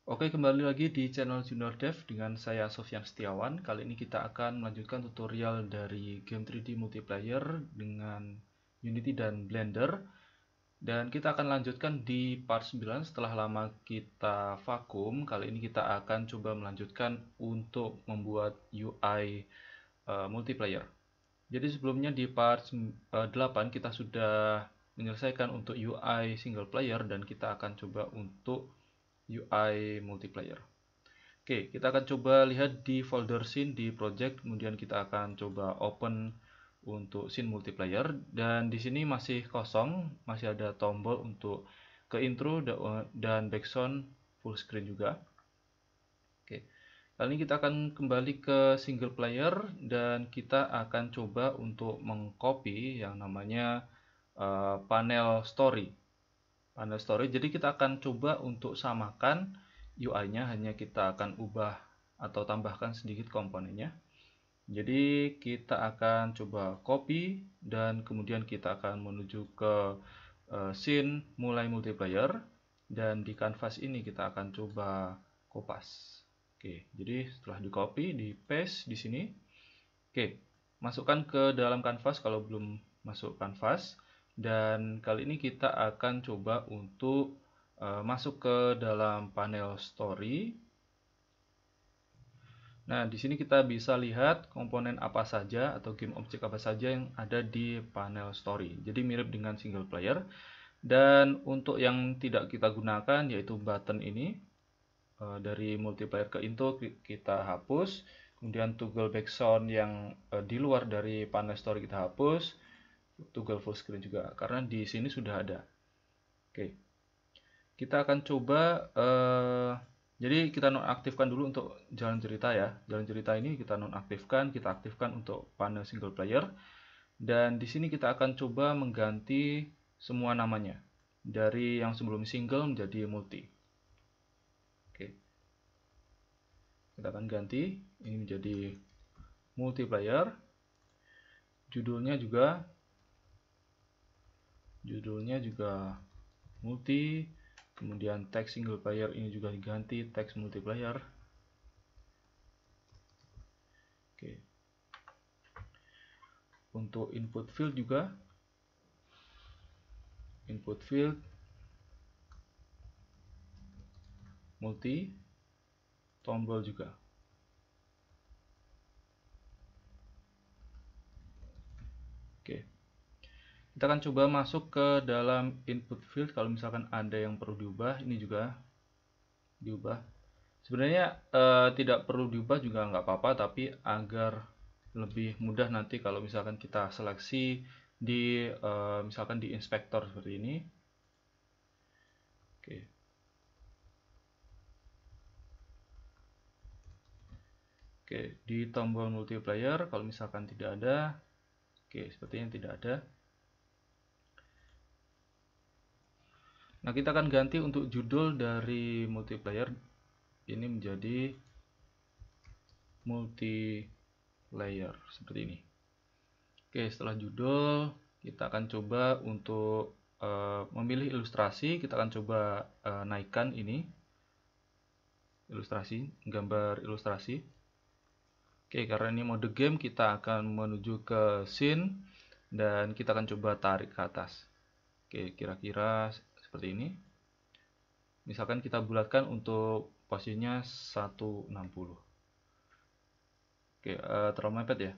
Oke, kembali lagi di channel Junior Dev dengan saya Sofyan Setiawan. Kali ini kita akan melanjutkan tutorial dari game 3D multiplayer dengan Unity dan Blender. Dan kita akan lanjutkan di part 9 setelah lama kita vakum. Kali ini kita akan coba melanjutkan untuk membuat UI multiplayer. Jadi sebelumnya di part 8 kita sudah menyelesaikan untuk UI single player dan kita akan coba untuk UI multiplayer. Oke, kita akan coba lihat di folder scene di project, kemudian kita akan coba open untuk scene multiplayer dan di sini masih kosong, masih ada tombol untuk ke intro dan background full screen juga. Oke. Kali ini kita akan kembali ke single player dan kita akan coba untuk mengcopy yang namanya panel story. Panel story. Jadi kita akan coba untuk samakan UI-nya, hanya kita akan ubah atau tambahkan sedikit komponennya. Jadi kita akan coba copy dan kemudian kita akan menuju ke scene mulai multiplayer dan di canvas ini kita akan coba kopas. Oke, jadi setelah di copy, di paste di sini. Oke, masukkan ke dalam canvas kalau belum masuk canvas. Dan kali ini kita akan coba untuk masuk ke dalam panel story. Nah, di sini kita bisa lihat komponen apa saja atau game object apa saja yang ada di panel story. Jadi mirip dengan single player. Dan untuk yang tidak kita gunakan yaitu button ini, dari multiplayer ke intro kita hapus. Kemudian toggle background yang di luar dari panel story kita hapus. Toggle full screen juga karena di sini sudah ada. Oke, kita akan coba jadi kita nonaktifkan dulu untuk jalan cerita ya. Jalan cerita ini kita nonaktifkan, kita aktifkan untuk panel single player. Dan di sini kita akan coba mengganti semua namanya dari yang sebelum single menjadi multi. Oke, kita akan ganti ini menjadi multiplayer. Judulnya juga multi. Kemudian teks single player ini juga diganti teks multiplayer. Oke. Untuk input field juga input field multi, tombol juga. Oke. Kita akan coba masuk ke dalam input field. Kalau misalkan ada yang perlu diubah, ini juga diubah. Sebenarnya tidak perlu diubah juga nggak apa-apa, tapi agar lebih mudah nanti kalau misalkan kita seleksi di misalkan di inspektor seperti ini. Oke. Oke, di tombol multiplayer kalau misalkan tidak ada, oke, sepertinya tidak ada. Nah, kita akan ganti untuk judul dari multiplayer ini menjadi multiplayer seperti ini. Oke, setelah judul kita akan coba untuk memilih ilustrasi. Kita akan coba naikkan ini ilustrasi, gambar ilustrasi. Oke, karena ini mode game kita akan menuju ke scene dan kita akan coba tarik ke atas. Oke, kira-kira seperti ini. Misalkan kita bulatkan untuk posisinya 160. Oke, terlalu mepet ya.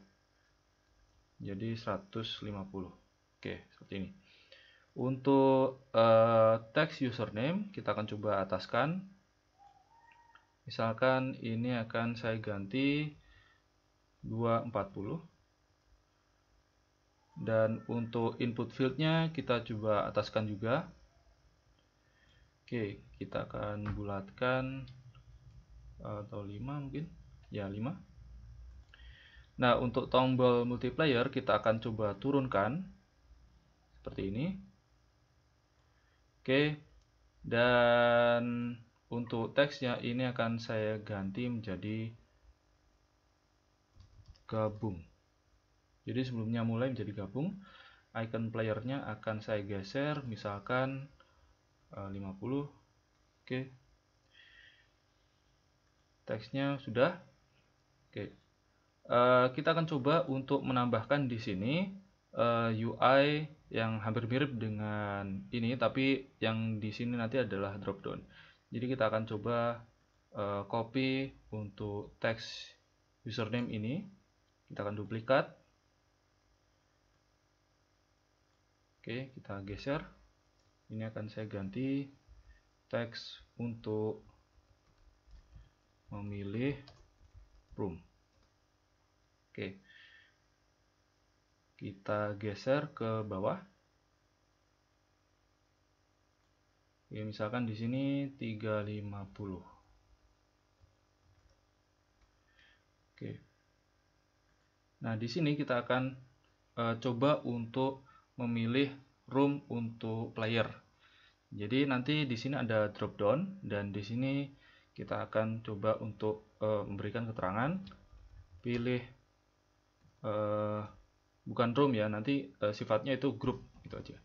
Jadi 150. Oke, seperti ini. Untuk teks username kita akan coba ataskan. Misalkan ini akan saya ganti 240. Dan untuk input fieldnya kita coba ataskan juga. Oke, kita akan bulatkan atau 5 mungkin. Ya, 5. Nah, untuk tombol multiplayer kita akan coba turunkan seperti ini. Oke. Dan untuk teksnya ini akan saya ganti menjadi gabung. Jadi sebelumnya mulai menjadi gabung. Icon playernya akan saya geser misalkan 50. Oke. teksnya sudah. Oke. Kita akan coba untuk menambahkan di sini UI yang hampir mirip dengan ini, tapi yang di sini nanti adalah drop down. Jadi kita akan coba copy untuk teks username ini. Kita akan duplikat. Oke, kita geser. Ini akan saya ganti teks untuk memilih room. Oke. Kita geser ke bawah. Ya, misalkan di sini 350. Oke. Nah, di sini kita akan coba untuk memilih room untuk player. Jadi nanti di sini ada drop down dan di sini kita akan coba untuk memberikan keterangan pilih bukan room ya, nanti sifatnya itu grup gitu aja.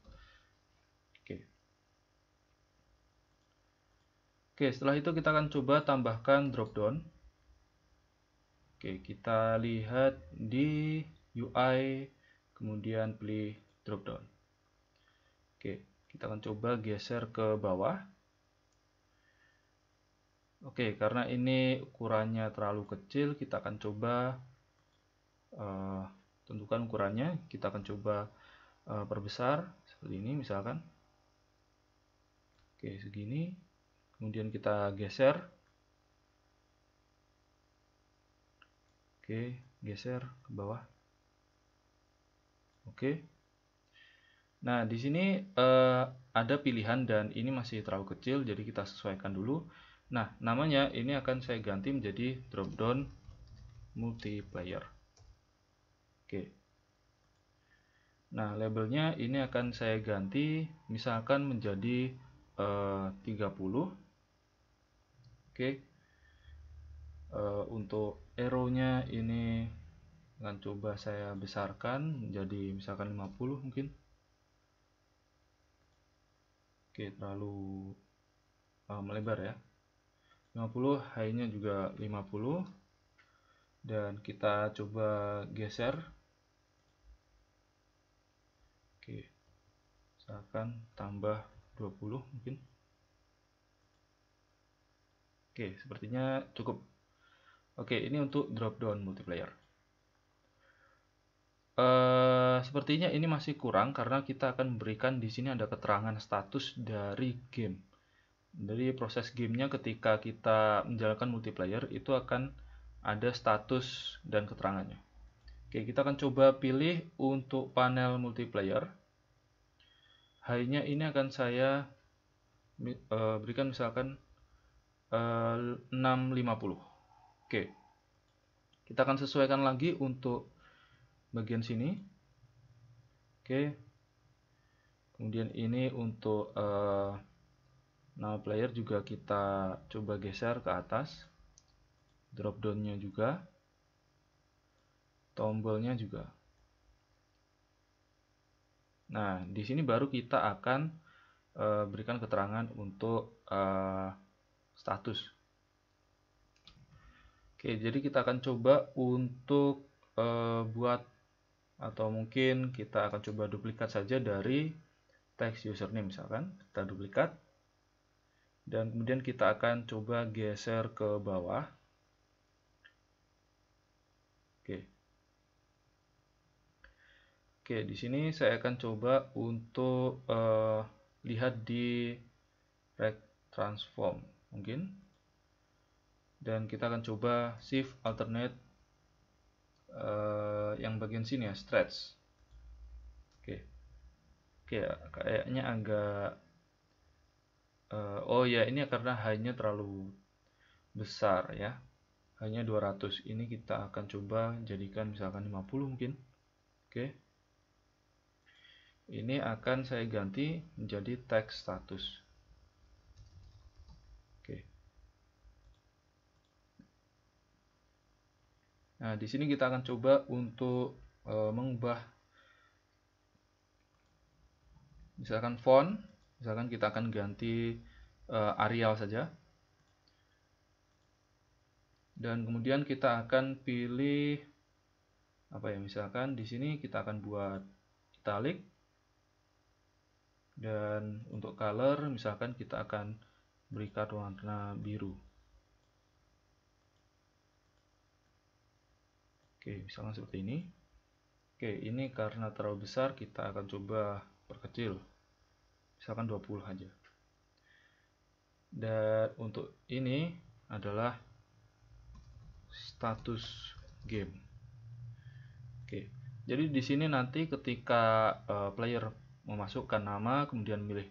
Oke, setelah itu kita akan coba tambahkan drop down. Oke, kita lihat di UI, kemudian pilih drop down. Oke, kita akan coba geser ke bawah. Oke, karena ini ukurannya terlalu kecil, kita akan coba tentukan ukurannya. Kita akan coba perbesar seperti ini misalkan. Oke, segini. Kemudian kita geser. Oke, geser ke bawah. Oke. Nah, di sini ada pilihan dan ini masih terlalu kecil, jadi kita sesuaikan dulu. Nah, namanya ini akan saya ganti menjadi drop down multiplayer. Oke. Nah, labelnya ini akan saya ganti misalkan menjadi 30. Oke. Untuk arrow-nya ini akan coba saya besarkan menjadi misalkan 50 mungkin. Oke, terlalu melebar ya. 50, high-nya juga 50. Dan kita coba geser. Oke. Misalkan tambah 20 mungkin. Oke, sepertinya cukup. Oke, ini untuk drop down multiplayer. Sepertinya ini masih kurang karena kita akan memberikan di sini ada keterangan status dari game. Dari proses gamenya ketika kita menjalankan multiplayer itu akan ada status dan keterangannya. Oke, kita akan coba pilih untuk panel multiplayer. High-nya ini akan saya berikan misalkan 650. Oke, kita akan sesuaikan lagi untuk bagian sini. Oke, kemudian ini untuk nama player juga kita coba geser ke atas. Drop down-nya juga, tombolnya juga. Nah, di sini baru kita akan berikan keterangan untuk status. Oke, jadi kita akan coba untuk buat atau mungkin kita akan coba duplikat saja dari teks username misalkan. Kita duplikat dan kemudian kita akan coba geser ke bawah. Oke, di sini saya akan coba untuk lihat di rect transform mungkin. Dan kita akan coba shift alternate yang bagian sini ya, stretch. Oke, kayaknya agak oh ya, ini karena high-nya terlalu besar ya. Hanya 200. Ini kita akan coba jadikan misalkan 50 mungkin. Oke. Ini akan saya ganti menjadi teks status. Oke. Nah, di sini kita akan coba untuk mengubah misalkan font, misalkan kita akan ganti Arial saja. Dan kemudian kita akan pilih apa ya, misalkan di sini kita akan buat italic, dan untuk color misalkan kita akan berikan warna biru. Oke, misalkan seperti ini. Oke, ini karena terlalu besar kita akan coba perkecil, misalkan 20 aja. Dan untuk ini adalah status game. Oke, jadi di sini nanti ketika player memasukkan nama kemudian milih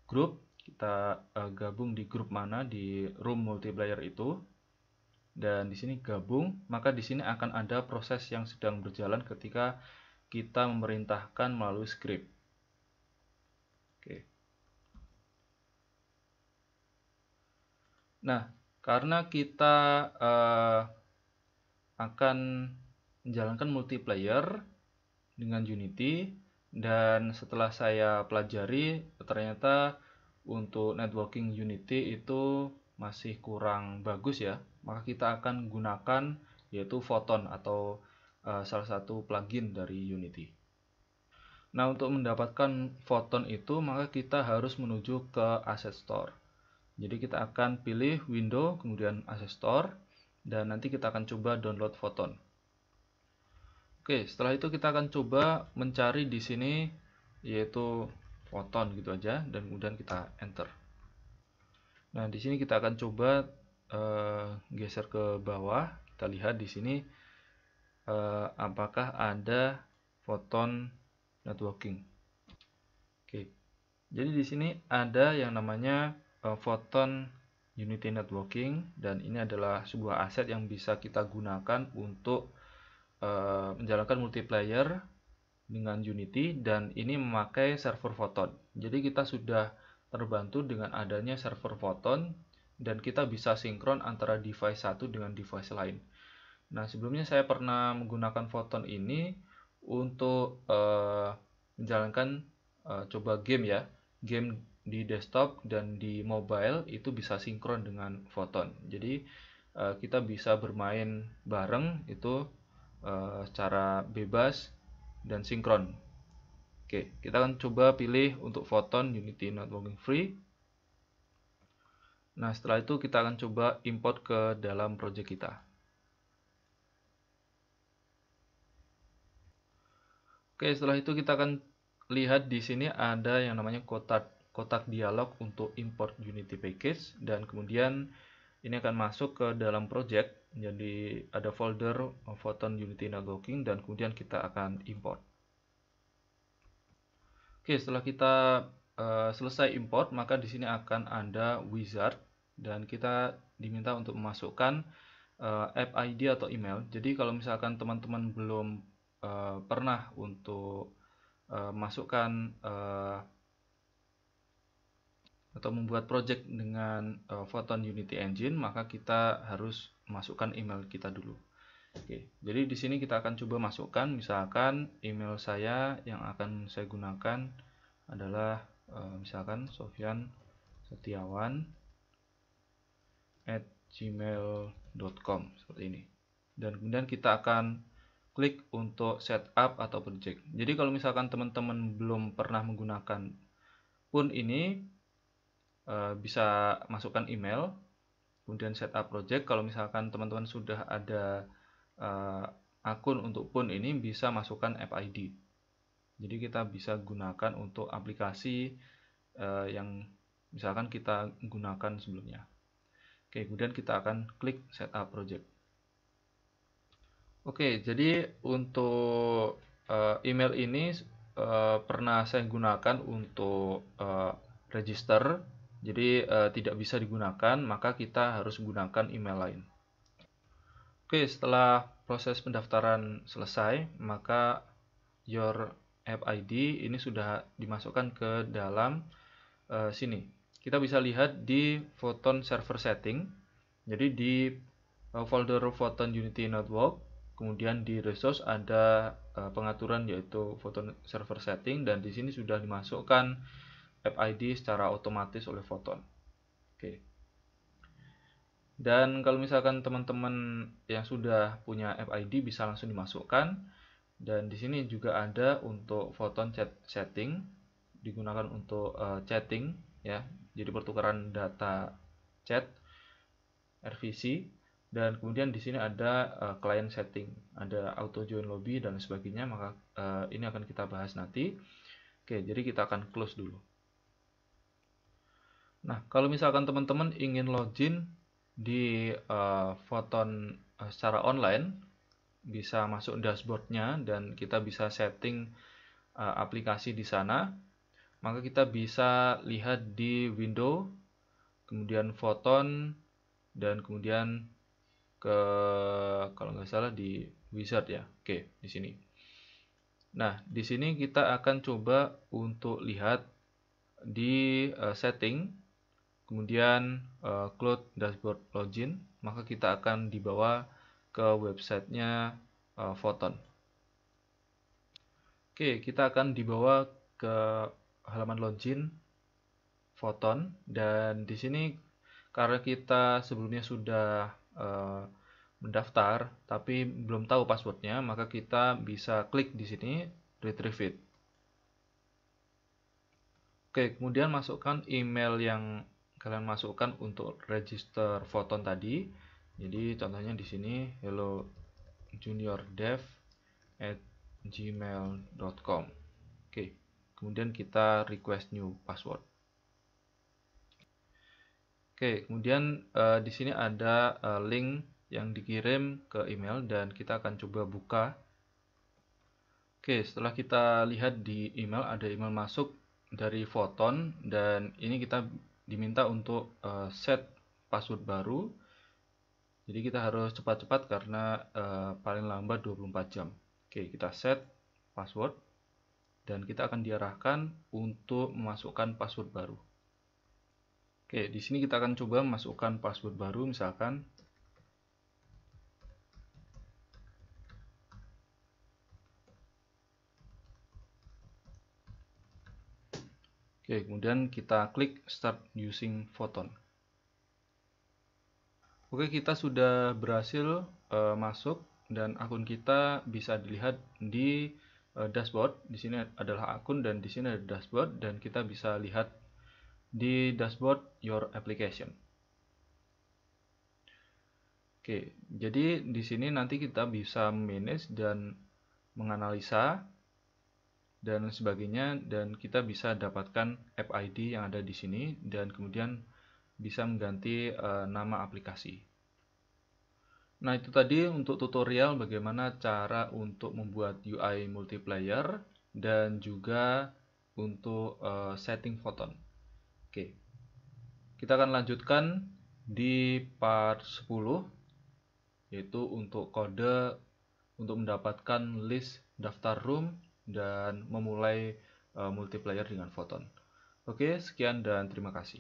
grup, kita gabung di grup mana di room multiplayer itu, dan di sini gabung, maka di sini akan ada proses yang sedang berjalan ketika kita memerintahkan melalui script. Oke. Nah, karena kita akan menjalankan multiplayer dengan Unity, dan setelah saya pelajari ternyata untuk networking Unity itu masih kurang bagus ya, maka kita akan gunakan yaitu Photon atau salah satu plugin dari Unity. Nah, untuk mendapatkan Photon itu maka kita harus menuju ke Asset Store. Jadi kita akan pilih Window kemudian Asset Store, dan nanti kita akan coba download Photon. Oke, setelah itu kita akan coba mencari di sini yaitu Photon gitu aja, dan kemudian kita enter. Nah, di sini kita akan coba geser ke bawah. Kita lihat di sini apakah ada Photon networking. Oke, jadi di sini ada yang namanya Photon Unity Networking, dan ini adalah sebuah aset yang bisa kita gunakan untuk menjalankan multiplayer dengan Unity, dan ini memakai server Photon. Jadi kita sudah terbantu dengan adanya server Photon, dan kita bisa sinkron antara device satu dengan device lain. Nah, sebelumnya saya pernah menggunakan Photon ini untuk menjalankan coba game ya, game di desktop dan di mobile itu bisa sinkron dengan Photon. Jadi kita bisa bermain bareng itu secara bebas dan sinkron. Oke, kita akan coba pilih untuk Photon Unity Networking Free. Nah, setelah itu kita akan coba import ke dalam project kita. Oke, setelah itu kita akan lihat di sini ada yang namanya kotak dialog untuk import Unity package, dan kemudian ini akan masuk ke dalam project. Jadi ada folder Photon Unity Networking, dan kemudian kita akan import. Oke, setelah kita selesai import, maka di sini akan ada wizard, dan kita diminta untuk memasukkan app ID atau email. Jadi kalau misalkan teman-teman belum pernah untuk masukkan atau membuat project dengan Photon Unity Engine, maka kita harus masukkan email kita dulu. Oke, jadi di sini kita akan coba masukkan, misalkan email saya yang akan saya gunakan adalah misalkan sofyan.setiawan@gmail.com seperti ini. Dan kemudian kita akan klik untuk setup atau project. Jadi kalau misalkan teman-teman belum pernah menggunakan pun ini bisa masukkan email, kemudian setup project. Kalau misalkan teman-teman sudah ada akun untuk pun ini, bisa masukkan app ID. Jadi kita bisa gunakan untuk aplikasi yang misalkan kita gunakan sebelumnya. Oke, kemudian kita akan klik setup project. Oke, jadi untuk email ini pernah saya gunakan untuk register. Jadi tidak bisa digunakan, maka kita harus gunakan email lain. Oke, setelah proses pendaftaran selesai, maka your app ID ini sudah dimasukkan ke dalam sini. Kita bisa lihat di Photon server setting. Jadi di folder Photon Unity Network, kemudian di resource ada pengaturan yaitu Photon server setting, dan di sini sudah dimasukkan app ID secara otomatis oleh Photon. Oke. Dan kalau misalkan teman-teman yang sudah punya app ID bisa langsung dimasukkan. Dan di sini juga ada untuk Photon chat setting, digunakan untuk chatting ya. Jadi pertukaran data chat RVC. Dan kemudian di sini ada client setting, ada auto join lobby dan sebagainya. Maka ini akan kita bahas nanti. Oke, jadi kita akan close dulu. Nah, kalau misalkan teman-teman ingin login di Photon secara online, bisa masuk dashboardnya dan kita bisa setting aplikasi di sana. Maka kita bisa lihat di window, kemudian Photon, dan kemudian ke kalau nggak salah di wizard ya. Oke, di sini. Nah, di sini kita akan coba untuk lihat di setting, kemudian cloud dashboard login, maka kita akan dibawa ke websitenya Photon. Oke, kita akan dibawa ke halaman login Photon, dan di sini karena kita sebelumnya sudah mendaftar tapi belum tahu passwordnya, maka kita bisa klik di sini retrieve it. Oke, kemudian masukkan email yang kalian masukkan untuk register Photon tadi. Jadi contohnya di sini hello juniordev@gmail.com. Oke, kemudian kita request new password. Oke, kemudian di sini ada link yang dikirim ke email dan kita akan coba buka. Oke, setelah kita lihat di email, ada email masuk dari Photon dan ini kita diminta untuk set password baru. Jadi kita harus cepat-cepat karena paling lambat 24 jam. Oke, kita set password dan kita akan diarahkan untuk memasukkan password baru. Oke, di sini kita akan coba masukkan password baru, misalkan oke, kemudian kita klik start using Photon. Oke, kita sudah berhasil masuk dan akun kita bisa dilihat di dashboard. Di sini adalah akun dan di sini ada dashboard dan kita bisa lihat di dashboard your application. Oke, jadi di sini nanti kita bisa manage dan menganalisa dan sebagainya, dan kita bisa dapatkan app ID yang ada di sini dan kemudian bisa mengganti nama aplikasi. Nah, itu tadi untuk tutorial bagaimana cara untuk membuat UI multiplayer dan juga untuk setting Photon. Oke, kita akan lanjutkan di part 10, yaitu untuk kode untuk mendapatkan list daftar room dan memulai multiplayer dengan Photon. Oke, sekian dan terima kasih.